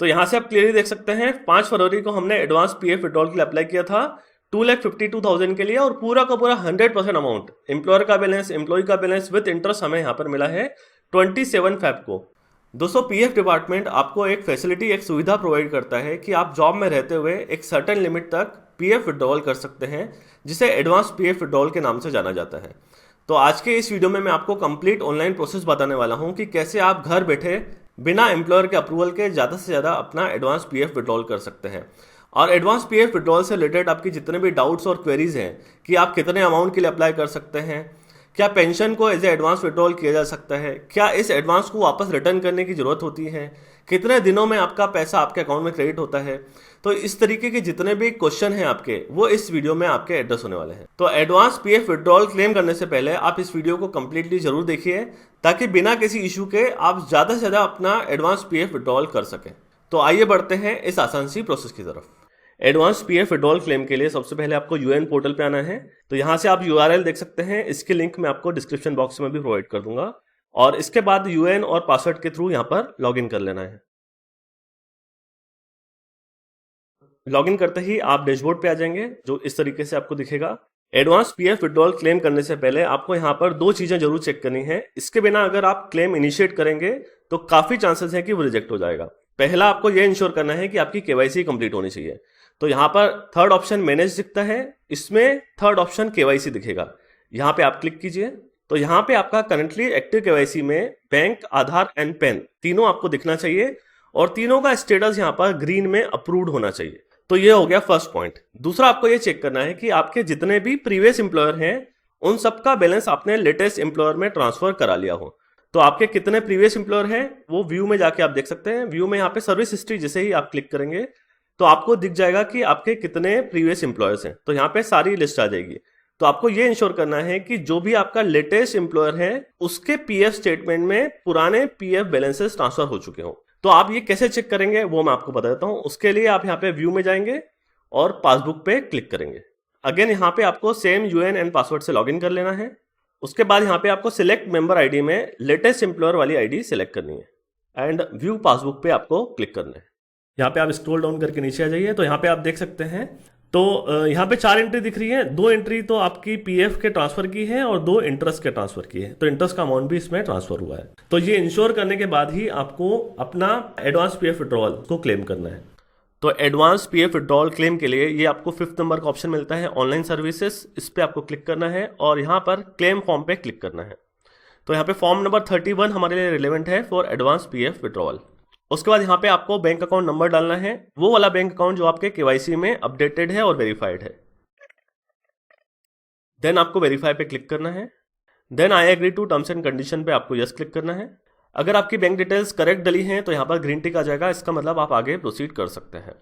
तो यहाँ से आप क्लियरली देख सकते हैं 5 फरवरी को हमने एडवांस पीएफ विड्रॉल के लिए अप्लाई किया था 2,52,000 के लिए, और पूरा का पूरा 100% अमाउंट एम्प्लॉयर का बैलेंस, एम्प्लॉय का बैलेंस विद इंटरेस्ट हमें यहाँ पर मिला है 27 फेब को। दोस्तों, पीएफ डिपार्टमेंट आपको एक फैसिलिटी, एक सुविधा प्रोवाइड करता है कि आप जॉब में रहते हुए एक सर्टेन लिमिट तक पीएफ विड्रॉल कर सकते हैं, जिसे एडवांस पीएफ विड्रॉल के नाम से जाना जाता है। तो आज के इस वीडियो में मैं आपको कंप्लीट ऑनलाइन प्रोसेस बताने वाला हूं कि कैसे आप घर बैठे बिना एम्प्लॉयर के अप्रूवल के ज़्यादा से ज़्यादा अपना एडवांस पीएफ विड्रॉल कर सकते हैं। और एडवांस पीएफ विड्रॉल से रिलेटेड आपकी जितने भी डाउट्स और क्वेरीज हैं कि आप कितने अमाउंट के लिए अप्लाई कर सकते हैं, क्या पेंशन को एज ए एडवांस विड्रॉल किया जा सकता है, क्या इस एडवांस को वापस रिटर्न करने की जरूरत होती है, कितने दिनों में आपका पैसा आपके अकाउंट में क्रेडिट होता है, तो इस तरीके के जितने भी क्वेश्चन हैं आपके, वो इस वीडियो में आपके एड्रेस होने वाले हैं। तो एडवांस पीएफ विड्रॉल क्लेम करने से पहले आप इस वीडियो को कंप्लीटली जरूर देखिए, ताकि बिना किसी इशू के आप ज़्यादा से ज़्यादा अपना एडवांस पीएफ विड्रॉल कर सकें। तो आइए बढ़ते हैं इस आसान सी प्रोसेस की तरफ। एडवांस पीएफ विड्रॉल क्लेम के लिए सबसे पहले आपको यूएन पोर्टल पे आना है। तो यहाँ से आप यूआरएल देख सकते हैं, इसके लिंक मैं आपको डिस्क्रिप्शन बॉक्स में भी प्रोवाइड कर दूंगा, और इसके बाद यूएन और पासवर्ड के थ्रू यहाँ पर लॉगिन कर लेना है। लॉगिन करते ही आप डैशबोर्ड पे आ जाएंगे, जो इस तरीके से आपको दिखेगा। एडवांस पीएफ विड्रॉल क्लेम करने से पहले आपको यहाँ पर 2 चीजें जरूर चेक करनी है। इसके बिना अगर आप क्लेम इनिशिएट करेंगे तो काफी चांसेस है कि वो रिजेक्ट हो जाएगा। पहला, आपको यह इंश्योर करना है कि आपकी केवाईसी कंप्लीट होनी चाहिए। तो यहाँ पर थर्ड ऑप्शन मैनेज दिखता है, इसमें थर्ड ऑप्शन केवाईसी दिखेगा, यहाँ पे आप क्लिक कीजिए। तो यहाँ पे आपका करंटली एक्टिव केवाईसी में बैंक, आधार एंड पैन तीनों आपको दिखना चाहिए, और तीनों का स्टेटस यहाँ पर ग्रीन में अप्रूव्ड होना चाहिए। तो ये हो गया फर्स्ट पॉइंट। दूसरा, आपको ये चेक करना है कि आपके जितने भी प्रीवियस एम्प्लॉयर हैं उन सबका बैलेंस आपने लेटेस्ट एम्प्लॉयर में ट्रांसफर करा लिया हो। तो आपके कितने प्रीवियस एम्प्लॉयर हैं वो व्यू में जाके आप देख सकते हैं। व्यू में यहाँ पे सर्विस हिस्ट्री जैसे ही आप क्लिक करेंगे तो आपको दिख जाएगा कि आपके कितने प्रीवियस एम्प्लॉयर्स हैं। तो यहाँ पे सारी लिस्ट आ जाएगी। तो आपको ये इंश्योर करना है कि जो भी आपका लेटेस्ट एम्प्लॉयर है उसके पीएफ स्टेटमेंट में पुराने पीएफ बैलेंसेस ट्रांसफर हो चुके हों। तो आप ये कैसे चेक करेंगे वो मैं आपको बता देता हूँ। उसके लिए आप यहाँ पे व्यू में जाएंगे और पासबुक पे क्लिक करेंगे। अगेन यहाँ पे आपको सेम यूएन एंड पासवर्ड से लॉगिन कर लेना है। उसके बाद यहाँ पे आपको सिलेक्ट मेंबर आईडी में लेटेस्ट एम्प्लॉयर वाली आईडी सिलेक्ट करनी है एंड व्यू पासबुक पे आपको क्लिक करना है। यहाँ पे आप स्क्रॉल डाउन करके नीचे आ जाइए। तो यहाँ पे आप देख सकते हैं, तो यहाँ पे 4 एंट्री दिख रही है। 2 एंट्री तो आपकी पीएफ के ट्रांसफर की है और 2 इंटरेस्ट के ट्रांसफर की है। तो इंटरेस्ट का अमाउंट भी इसमें ट्रांसफर हुआ है। तो ये इंश्योर करने के बाद ही आपको अपना एडवांस पीएफ विड्रॉल को क्लेम करना है। तो एडवांस पीएफ विड्रॉल क्लेम के लिए ये आपको 5th नंबर का ऑप्शन मिलता है, ऑनलाइन सर्विसेज। इस पर आपको क्लिक करना है और यहाँ पर क्लेम फॉर्म पे क्लिक करना है। तो यहाँ पे फॉर्म नंबर 31 हमारे लिए रिलेवेंट है फॉर एडवांस पीएफ विड्रॉल। उसके बाद यहाँ पे आपको बैंक अकाउंट नंबर डालना है, वो वाला बैंक अकाउंट जो आपके केवाईसी में अपडेटेड है और वेरीफाइड है। देन आपको वेरीफाई पे क्लिक करना है। Then I agree to terms and condition पे आपको यस क्लिक करना है। अगर आपकी बैंक डिटेल्स करेक्ट डली हैं तो यहाँ पर ग्रीन टिक आ जाएगा, इसका मतलब आप आगे प्रोसीड कर सकते हैं।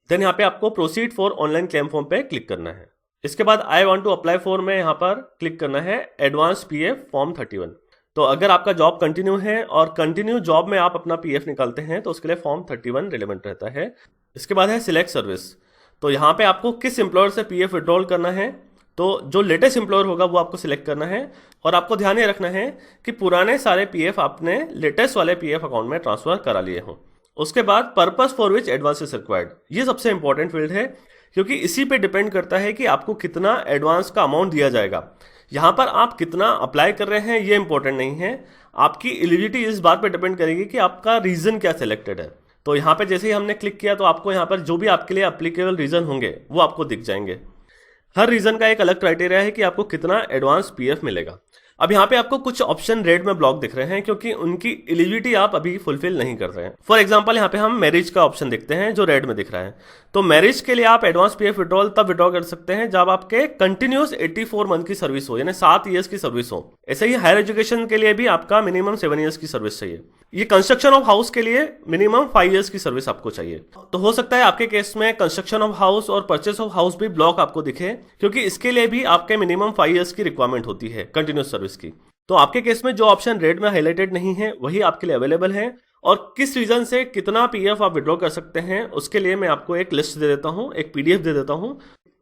देन यहाँ पे आपको proceed for online claim form पे क्लिक करना है। इसके बाद I want to apply for में यहाँ पर क्लिक करना है एडवांस पीएफ फॉर्म 31। तो अगर आपका जॉब कंटिन्यू है और कंटिन्यू जॉब में आप अपना पीएफ निकालते हैं तो उसके लिए फॉर्म 31 रिलेवेंट रहता है। इसके बाद है सिलेक्ट सर्विस। तो यहाँ पे आपको किस एम्प्लॉयर से पीएफ विड्रॉल करना है, तो जो लेटेस्ट एम्प्लॉयर होगा वो आपको सिलेक्ट करना है, और आपको ध्यान ये रखना है कि पुराने सारे पीएफ आपने लेटेस्ट वाले पीएफ अकाउंट में ट्रांसफर करा लिए हों। उसके बाद purpose for which advance is required, ये सबसे इंपॉर्टेंट फील्ड है, क्योंकि इसी पे डिपेंड करता है कि आपको कितना एडवांस का अमाउंट दिया जाएगा। यहाँ पर आप कितना अप्लाई कर रहे हैं ये इंपॉर्टेंट नहीं है, आपकी एलिजिबिलिटी इस बात पे डिपेंड करेगी कि आपका रीजन क्या सिलेक्टेड है। तो यहाँ पे जैसे ही हमने क्लिक किया तो आपको यहाँ पर जो भी आपके लिए एप्लीकेबल रीजन होंगे वो आपको दिख जाएंगे। हर रीजन का एक अलग क्राइटेरिया है कि आपको कितना एडवांस पीएफ मिलेगा। अब यहाँ पे आपको कुछ ऑप्शन रेड में ब्लॉक दिख रहे हैं क्योंकि उनकी एलिजिबिलिटी आप अभी फुलफिल नहीं कर रहे हैं। फॉर एग्जांपल यहाँ पे हम मैरिज का ऑप्शन देखते हैं जो रेड में दिख रहा है। तो मैरिज के लिए आप एडवांस पीएफ विड्रॉल तब विड्रॉ कर सकते हैं जब आपके कंटिन्यूस 84 मंथ की सर्विस हो, यानी 7 ईयर्स की सर्विस हो। ऐसे ही हायर एजुकेशन के लिए भी आपका मिनिमम 7 ईयर्स की सर्विस चाहिए। ये कंस्ट्रक्शन ऑफ हाउस के लिए मिनिमम 5 ईयर्स की सर्विस आपको चाहिए। तो हो सकता है आपके केस में कंस्ट्रक्शन ऑफ हाउस और परचेस ऑफ हाउस भी ब्लॉक आपको दिखे, क्योंकि इसके लिए भी आपके मिनिमम 5 ईयर्स की रिक्वायरमेंट होती है कंटिन्यूस सर्विस की। तो आपके केस में जो ऑप्शन रेड में हाईलाइटेड नहीं है वही आपके लिए अवेलेबल है, और किस रीजन से कितना पीएफ आप विड्रॉ कर सकते हैं उसके लिए मैं आपको एक लिस्ट दे देता हूं, एक पीडीएफ दे देता हूं।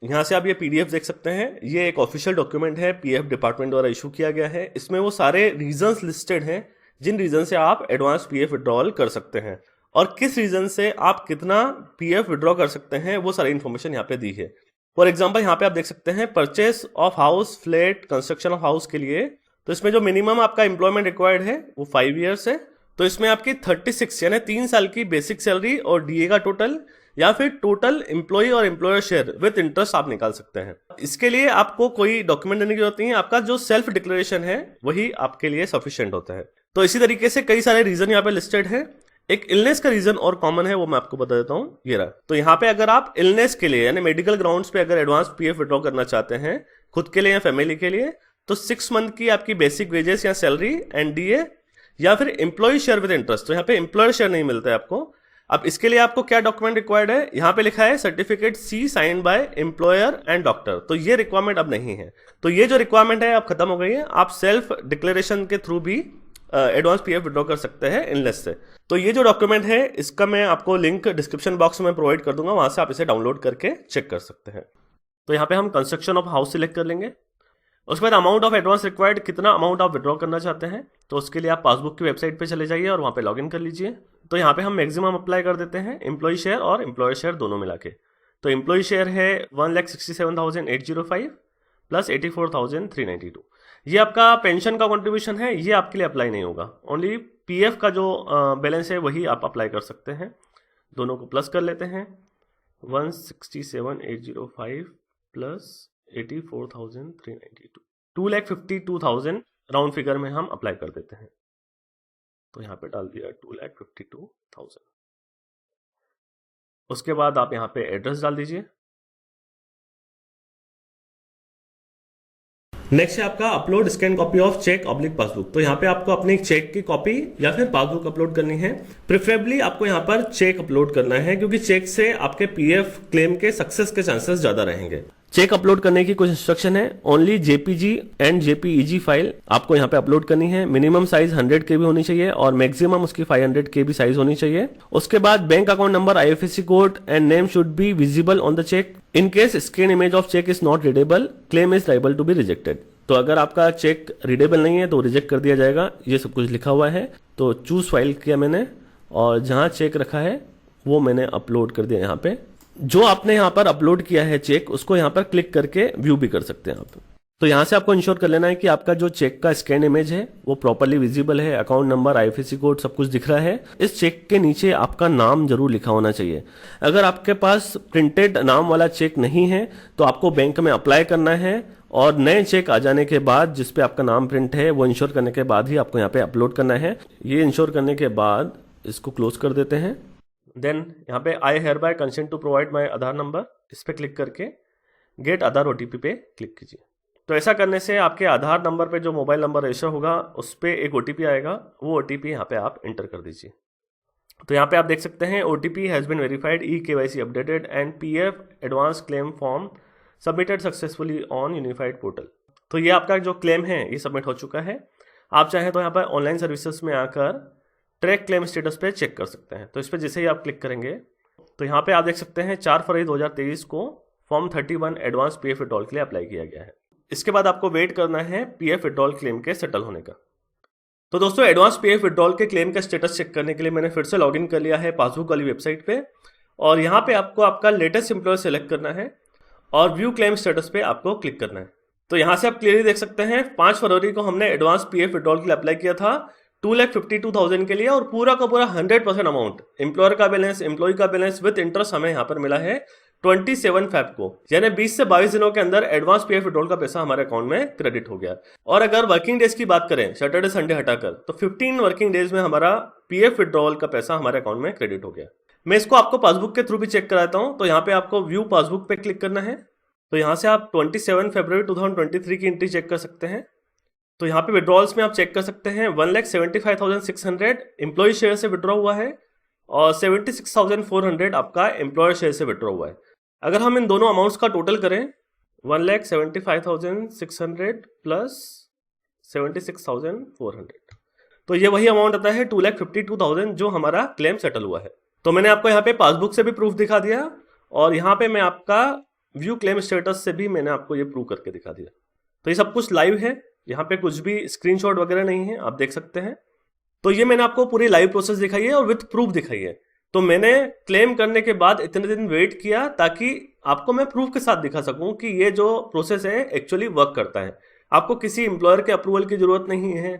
यहाँ से आप ये पीडीएफ देख सकते हैं। ये एक ऑफिशियल डॉक्यूमेंट है, पीएफ डिपार्टमेंट द्वारा इशू किया गया है। इसमें वो सारे रीजंस लिस्टेड हैं जिन रीजन से आप एडवांस पीएफ विड्रॉल कर सकते हैं, और किस रीजन से आप कितना पीएफ विड्रॉ कर सकते हैं, वो सारी इन्फॉर्मेशन यहाँ पे दी है। फॉर एग्जाम्पल यहाँ पे आप देख सकते हैं purchase of house, flat, construction of house के लिए, तो इसमें जो मिनिमम आपका एम्प्लॉयमेंट रिक्वायर्ड है वो 5 ईयर्स है। तो इसमें आपकी 36 यानी 3 साल की बेसिक सैलरी और डीए का टोटल, या फिर टोटल एम्प्लॉय और एम्प्लॉयर शेयर विद इंटरेस्ट आप निकाल सकते हैं। इसके लिए आपको कोई डॉक्यूमेंट देने की जरूरत नहीं है, आपका जो सेल्फ डिक्लेरेशन है वही आपके लिए सफिशिएंट होता है। तो इसी तरीके से कई सारे रीजन यहाँ पे लिस्टेड है। एक इलनेस का रीजन और कॉमन है, वो मैं आपको बता देता हूं, ये रहा। तो यहाँ पे अगर आप इलनेस के लिए यानी मेडिकल ग्राउंड्स पे अगर एडवांस पीएफ विड्रॉ करना चाहते हैं खुद के लिए या फैमिली के लिए, तो 6 मंथ की आपकी बेसिक वेजेस या सैलरी एंड डीए, या फिर एम्प्लॉय शेयर विद इंटरेस्ट। तो यहाँ पे एम्प्लॉयर शेयर नहीं मिलता है आपको। अब इसके लिए आपको क्या डॉक्यूमेंट रिक्वायर्ड है, यहाँ पे लिखा है certificate C signed by employer and doctor. तो ये रिक्वायरमेंट अब नहीं है। तो ये जो रिक्वायरमेंट है अब खत्म हो गई है। आप सेल्फ डिक्लेरेशन के थ्रू भी एडवांस पीएफ विड्रॉ कर सकते हैं इनलेस से। तो ये जो डॉक्यूमेंट है इसका मैं आपको लिंक डिस्क्रिप्शन बॉक्स में प्रोवाइड कर दूंगा, वहां से आप इसे डाउनलोड करके चेक कर सकते हैं। तो यहाँ पे हम कंस्ट्रक्शन ऑफ हाउस सिलेक्ट कर लेंगे। उसके बाद अमाउंट ऑफ एडवांस रिक्वायर्ड, कितना अमाउंट आप विड्रॉ करना चाहते हैं, तो उसके लिए आप पासबुक की वेबसाइट पे चले जाइए और वहाँ पे लॉगिन कर लीजिए। तो यहाँ पे हम मैक्सिमम अप्लाई कर देते हैं एम्प्लॉय शेयर और एम्प्लॉयर शेयर दोनों मिला के। तो एम्प्लॉय शेयर है 1,67,805 प्लस 84,392। ये आपका पेंशन का कंट्रीब्यूशन है, ये आपके लिए अप्लाई नहीं होगा। ओनली पीएफ का जो बैलेंस है वही आप अप्लाई कर सकते हैं। दोनों को प्लस कर लेते हैं, 1,67,805 प्लस 84,392, 2,52,000 राउंड फिगर में हम अप्लाई कर देते हैं। तो यहाँ पे डाल दिया 2,52,000। उसके बाद आप यहाँ पे एड्रेस डाल दीजिए। नेक्स्ट है आपका upload scan copy of cheque oblique passbook. तो यहाँ पे आपको अपनी चेक की कॉपी या फिर पासबुक अपलोड करनी है। प्रेफरेबली आपको यहाँ पर चेक अपलोड करना है, क्योंकि चेक से आपके पीएफ क्लेम के सक्सेस के चांसेस ज्यादा रहेंगे। चेक अपलोड करने की कुछ इंस्ट्रक्शन है। Only JPG and JPEG file आपको यहाँ पे अपलोड करनी है। मिनिमम साइज 100 KB होनी चाहिए और मैक्सिमम उसकी 500 KB साइज होनी चाहिए। उसके बाद bank account number, IFSC code and name should be visible on the cheque. In case scan image of cheque is not readable, claim is liable to be rejected. तो अगर आपका check readable नहीं है तो रिजेक्ट कर दिया जाएगा। ये सब कुछ लिखा हुआ है। तो चूज फाइल किया मैंने और जहां चेक रखा है वो मैंने अपलोड कर दिया। यहाँ पे जो आपने यहाँ पर अपलोड किया है चेक, उसको यहाँ पर क्लिक करके व्यू भी कर सकते हैं आप। तो यहाँ से आपको इंश्योर कर लेना है कि आपका जो चेक का स्कैन इमेज है वो प्रॉपर्ली विजिबल है, अकाउंट नंबर, आईएफएससी कोड सब कुछ दिख रहा है। इस चेक के नीचे आपका नाम जरूर लिखा होना चाहिए। अगर आपके पास प्रिंटेड नाम वाला चेक नहीं है तो आपको बैंक में अप्लाई करना है और नए चेक आ जाने के बाद जिसपे आपका नाम प्रिंट है वो इंश्योर करने के बाद ही आपको यहाँ पे अपलोड करना है। ये इंश्योर करने के बाद इसको क्लोज कर देते हैं। देन यहाँ पे I hereby consent to provide my Aadhaar number, इस पर क्लिक करके गेट आधार ओटीपी पे क्लिक कीजिए। तो ऐसा करने से आपके आधार नंबर पे जो मोबाइल नंबर रजिस्टर होगा उस पर एक ओटीपी आएगा, वो ओटीपी यहाँ पे आप एंटर कर दीजिए। तो यहाँ पे आप देख सकते हैं ओटीपी हैज़ बीन वेरीफाइड, ई-KYC updated and PF advance claim form submitted successfully on unified portal. तो ये आपका जो क्लेम है ये सबमिट हो चुका है। आप चाहें तो यहाँ पर ऑनलाइन सर्विसेज में आकर ट्रैक क्लेम स्टेटस पे चेक कर सकते हैं। तो इस पर जैसे ही आप क्लिक करेंगे तो यहाँ पे आप देख सकते हैं 4 फरवरी 2023 को फॉर्म 31 एडवांस पीएफ विड्रॉल के लिए अप्लाई किया गया है। इसके बाद आपको वेट करना है पीएफ विड्रॉल क्लेम के सेटल होने का। तो दोस्तों एडवांस पीएफ विड्रॉल के क्लेम का स्टेटस चेक करने के लिए मैंने फिर से लॉगिन कर लिया है पासबुक वाली वेबसाइट पे, और यहाँ पे आपको आपका लेटेस्ट एम्प्लॉयर सेलेक्ट करना है और व्यू क्लेम स्टेटस पे आपको क्लिक करना है। तो यहाँ से आप क्लियरली देख सकते हैं 5 फरवरी को हमने एडवांस पीएफ विड्रॉल के लिए अप्लाई किया था 2,52,000 के लिए, और पूरा का पूरा 100% अमाउंट एम्प्लॉयर का बैलेंस, एम्प्लॉय का बैलेंस विद इंटरेस्ट हमें यहाँ पर मिला है 27 फेब को, यानी 20 से 22 दिनों के अंदर एडवांस पीएफ विड्रॉल का पैसा हमारे अकाउंट में क्रेडिट हो गया। और अगर वर्किंग डेज की बात करें सैटरडे संडे हटाकर, तो 15 वर्किंग डेज में हमारा पीएफ विड्रॉल का पैसा हमारे अकाउंट में क्रेडिट हो गया। मैं इसको आपको पासबुक के थ्रू भी चेक कराता हूं। तो यहाँ पे आपको व्यू पासबुक पे क्लिक करना है। तो यहाँ से आप 27 फरवरी 2023 की एंट्री चेक कर सकते हैं। तो यहाँ पे विड्रॉल्स में आप चेक कर सकते हैं 1,75,600 एम्प्लॉय शेयर से विड्रॉ हुआ है और 76,400 आपका एम्प्लॉयर शेयर से विड्रॉ हुआ है। अगर हम इन दोनों अमाउंट्स का टोटल करें 1,75,600 प्लस 76,400, तो ये वही अमाउंट आता है 2,52,000 जो हमारा क्लेम सेटल हुआ है। तो मैंने आपको यहाँ पे पासबुक से भी प्रूफ दिखा दिया और यहाँ पे मैं आपका व्यू क्लेम स्टेटस से भी मैंने आपको ये प्रूव करके दिखा दिया। तो ये सब कुछ लाइव है, यहाँ पे कुछ भी स्क्रीनशॉट वगैरह नहीं है, आप देख सकते हैं। तो ये मैंने आपको पूरी लाइव प्रोसेस दिखाई है और विथ प्रूफ दिखाई है। तो मैंने क्लेम करने के बाद इतने दिन वेट किया ताकि आपको मैं प्रूफ के साथ दिखा सकूं कि ये जो प्रोसेस है एक्चुअली वर्क करता है। आपको किसी एम्प्लॉयर के अप्रूवल की जरूरत नहीं है,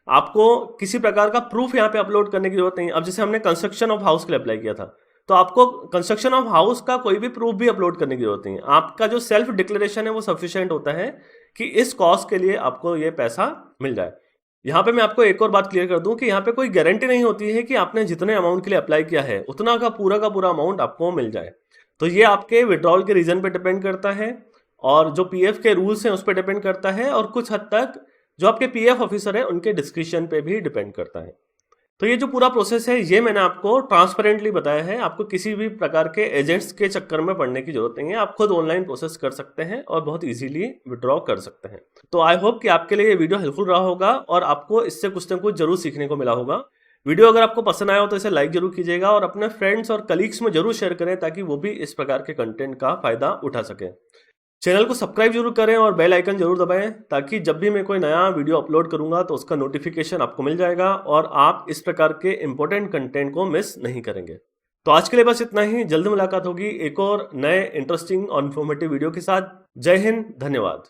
आपको किसी प्रकार का प्रूफ यहाँ पे अपलोड करने की जरूरत नहीं है। अब जैसे हमने कंस्ट्रक्शन ऑफ हाउस के लिए अप्लाई किया था, तो आपको कंस्ट्रक्शन ऑफ हाउस का कोई भी प्रूफ भी अपलोड करने की जरूरत नहीं है। आपका जो सेल्फ डिक्लेरेशन है वो सफिशिएंट होता है कि इस कॉस्ट के लिए आपको ये पैसा मिल जाए। यहाँ पे मैं आपको एक और बात क्लियर कर दूं कि यहाँ पे कोई गारंटी नहीं होती है कि आपने जितने अमाउंट के लिए अप्लाई किया है उतना का पूरा अमाउंट आपको मिल जाए। तो ये आपके विड्रॉल के रीजन पे डिपेंड करता है और जो पीएफ के रूल्स हैं उस पर डिपेंड करता है, और कुछ हद तक जो आपके पीएफ ऑफिसर है उनके डिस्क्रिप्शन पे भी डिपेंड करता है। तो ये जो पूरा प्रोसेस है ये मैंने आपको ट्रांसपेरेंटली बताया है। आपको किसी भी प्रकार के एजेंट्स के चक्कर में पड़ने की जरूरत नहीं है। आप खुद ऑनलाइन प्रोसेस कर सकते हैं और बहुत इजीली विड्रॉ कर सकते हैं। तो आई होप कि आपके लिए ये वीडियो हेल्पफुल रहा होगा और आपको इससे कुछ न कुछ जरूर सीखने को मिला होगा। वीडियो अगर आपको पसंद आया हो तो इसे लाइक जरूर कीजिएगा और अपने फ्रेंड्स और कलीग्स में जरूर शेयर करें ताकि वो भी इस प्रकार के कंटेंट का फायदा उठा सकें। चैनल को सब्सक्राइब जरूर करें और बेल आइकन जरूर दबाएं ताकि जब भी मैं कोई नया वीडियो अपलोड करूंगा तो उसका नोटिफिकेशन आपको मिल जाएगा और आप इस प्रकार के इंपॉर्टेंट कंटेंट को मिस नहीं करेंगे। तो आज के लिए बस इतना ही। जल्द मुलाकात होगी एक और नए इंटरेस्टिंग और इन्फॉर्मेटिव वीडियो के साथ। जय हिंद, धन्यवाद।